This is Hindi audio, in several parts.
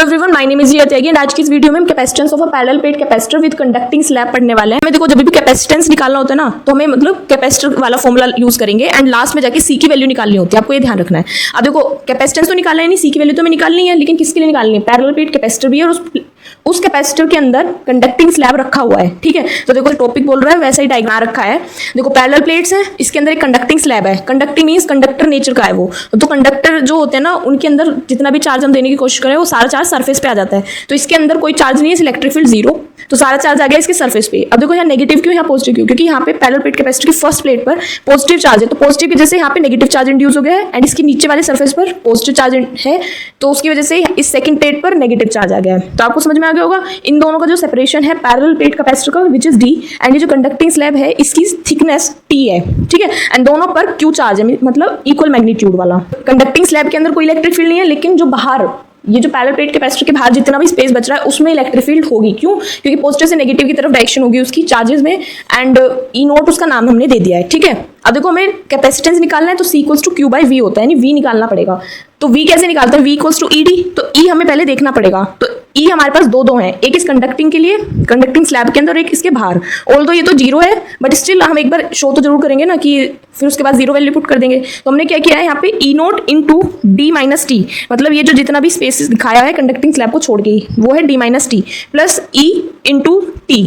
Everyone, my name is Riya Tyagi and आज की इस वीडियो में हम capacitance of a parallel plate capacitor with conducting slab पढ़ने वाले हैं। हमें देखो, जब भी कैपेसिटेंस निकालना होता है ना, तो हमें मतलब कैपेसिटर वाला फॉर्मूला यूज करेंगे एंड लास्ट में जाके सी की वैल्यू निकालनी होती है। आपको ये ध्यान रखना है। अब देखो, कैपेसिटेंस तो निकालना है नहीं, सी की वैल्यू तो हमें निकालनी है, लेकिन किसके लिए निकालनी है? पैरेलल प्लेट कैपेसिटर भी है और उस कैपेसिटर के अंदर कंडक्टिंग स्लैब रखा हुआ है। ठीक है, तो देखो टॉपिक बोल रहा है वैसा ही डायग्राम रखा है। देखो पैरेलल प्लेट्स हैं, इसके अंदर एक कंडक्टिंग स्लैब है। कंडक्टिंग मींस कंडक्टर नेचर का है वो। तो कंडक्टर जो होते हैं ना, उनके अंदर जितना भी चार्ज हम देने की कोशिश करें वो सारा चार्ज सरफेस पे आ जाता है। तो इसके अंदर कोई चार्ज नहीं है, इलेक्ट्रिक फील्ड जीरो, तो सारा चार्ज आ गया इसके सरफेस पे। अब देखो यहाँ नेगेटिव क्यों, यहाँ पॉजिटिव क्यों? क्योंकि यहाँ पे पैरेलल प्लेट कैपेसिटर की फर्स्ट प्लेट पर पॉजिटिव चार्ज है, तो पॉजिटिव की वजह से यहाँ पे नेगेटिव चार्ज इंड्यूस हो गया है एंड इसके नीचे वाले सरफेस पर पॉजिटिव चार्ज है, तो उसकी वजह से इस सेकंड प्लेट पर नेगेटिव चार्ज आ गया है। तो आपको समझ में आ गया होगा इन दोनों का जो सेपरेशन है पैरेलल प्लेट कैपेसिटर का, विच इज डी, एंड ये जो कंडक्टिंग स्लैब है इसकी थिकनेस टी है। ठीक है, एंड दोनों पर क्यू चार्ज है, मतलब इक्वल मैग्नीट्यूड वाला। कंडक्टिंग स्लैब के अंदर कोई इलेक्ट्रिक फील्ड नहीं है, लेकिन जो बाहर ये जो पैरेलल प्लेट कैपेसिटर के बाहर जितना भी स्पेस बच रहा है उसमें इलेक्ट्रिक फील्ड होगी। क्यों? क्योंकि पॉजिटिव से नेगेटिव की तरफ डायरेक्शन होगी उसकी चार्जेस में, एंड ई नोट उसका नाम हमने दे दिया है। ठीक है, अब देखो हमें कैपेसिटेंस निकालना है, तो C equals to Q by V होता है, यानी वी निकालना पड़ेगा। तो वी कैसे निकालते हैं? V equals to E D, तो ई हमें पहले देखना पड़ेगा। तो ई हमारे पास दो हैं, एक इस कंडक्टिंग के लिए, कंडक्टिंग स्लैब के अंदर, एक इसके बाहर। ऑल्दो ये तो जीरो है, बट स्टिल हम एक बार शो तो जरूर करेंगे ना, कि फिर उसके बाद जीरो वैल्यू पुट कर देंगे। तो हमने क्या किया है यहाँ पे E naught into D minus T, मतलब ये जो जितना भी स्पेस दिखाया है कंडक्टिंग स्लैब को छोड़ के वो है D minus T plus E into T,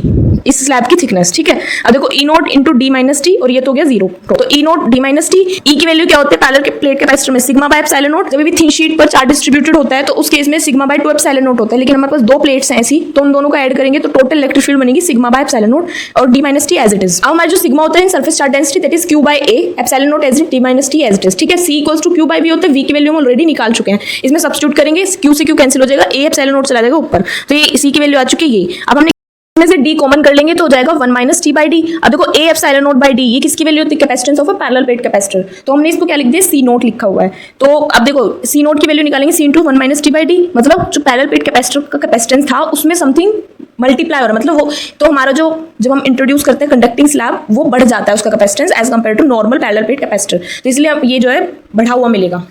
इस स्लैब की थिकनेस। ठीक है, अब देखो E naught into D minus T और ये तो हो गया जीरो। तो E naught D minus T, E की वैल्यू क्या होती है पैरेलल प्लेट कैपेसिटर में? Sigma by epsilon naught. जब भी थिन शीट पर चार्ज डिस्ट्रीब्यूटेड होता है तो उस केस में सिग्मा बाय 2 एप्सिलॉन नोट होता है, लेकिन हमारे पास दो प्लेट्स हैं ऐसी, तो उन दोनों को ऐड करेंगे तो टोटल इलेक्ट्रिक फील्ड बनेगी सिग्मा बाय एप्सिलॉन नोट और D minus T as it is. अब हमारा जो सिग्मा होता है surface charge density, that is Q by A, epsilon naught as it, D minus T as it is. ठीक है, C equals to Q by V होता है, वी की वैल्यू हम ऑलरेडी निकाल चुके हैं, इसमें सब्स्टिट्यूट करेंगे, क्यू से क्यू कैंसिल हो जाएगा, ए एप्सिलॉन नोट चला जाएगा ऊपर, तो ये सी की वैल्यू आ चुकी है। ये अब हमने में से डी कॉमन कर लेंगे तो हो जाएगा 1 माइनस टी बाई डी। अब देखो ए एप्सिलॉन नोट बाई डी, ये किसकी वैल्यू होती है? Capacitance of a parallel plate capacitor. तो हमने इसको क्या लिख दिया? सी नोट लिखा हुआ है। तो अब देखो सी नोट की वैल्यू निकालेंगे, C into 1 minus T by D, मतलब जो पैरेलल प्लेट कैपेसिटर का कैपेसिटेंस था उसमें समथिंग मल्टीप्लाई हो रहा है, मतलब वो तो हमारा जो जब हम इंट्रोड्यूस करते हैं कंडक्टिंग स्लैब वो बढ़ जाता है उसका capacitance as compare to normal parallel plate capacitor, तो इसलिए ये जो है बढ़ा हुआ मिलेगा।